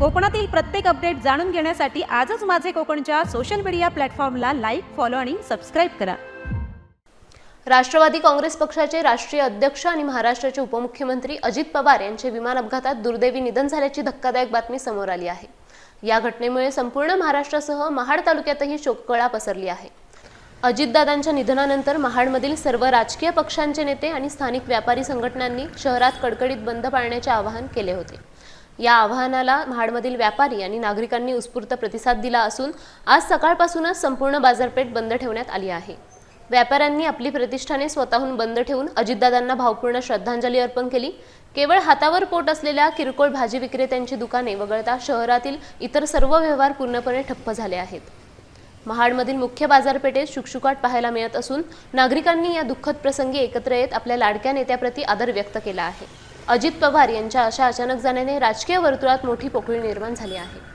कोकणातील प्रत्येक अपडेट जाणून घेण्यासाठी आजच माझे कोकणच्या सोशल मीडिया प्लॅटफॉर्मला लाईक, फॉलो आणि सबस्क्राईब करा। राष्ट्रवादी काँग्रेस पक्षाचे राष्ट्रीय अध्यक्ष आणि महाराष्ट्राचे उपमुख्यमंत्री अजित पवार यांचे विमान अपघातात दुर्दैवी निधन झाल्याची धक्कादायक बातमी समोर आली आहे। या घटनेमुळे संपूर्ण महाराष्ट्रासह महाड तालुक्यातही शोककळा पसरली आहे। अजितदादांच्या निधनानंतर महाडमधील सर्व राजकीय पक्षांचे नेते आणि स्थानिक व्यापारी संघटनांनी शहरात कडकडीत बंद पाळण्याचे आवाहन केले होते। या आवाहनाला महाडमधील व्यापारी आणि नागरिकांनी उत्स्फूर्त प्रतिसाद दिला असून आज सकाळपासूनच संपूर्ण बाजारपेठ बंद ठेवण्यात आली आहे। व्यापाऱ्यांनी आपली प्रतिष्ठाने स्वतःहून बंद ठेवून अजितदादांना भावपूर्ण श्रद्धांजली अर्पण केली। केवळ हातावर पोट असलेल्या किरकोळ भाजी विक्रेत्यांची दुकाने वगळता शहरातील इतर सर्व व्यवहार पूर्णपणे ठप्प झाले आहेत। महाडमधील मुख्य बाजारपेठेत शुकशुकाट पाहायला मिळत असून नागरिकांनी या दुःखद प्रसंगी एकत्र येत आपल्या लाडक्या नेत्याप्रती आदर व्यक्त केला आहे। अजित पवार यांच्या अशा अचानक जाण्याने राजकीय वर्तुळात मोठी पोकळी निर्माण झाली आहे।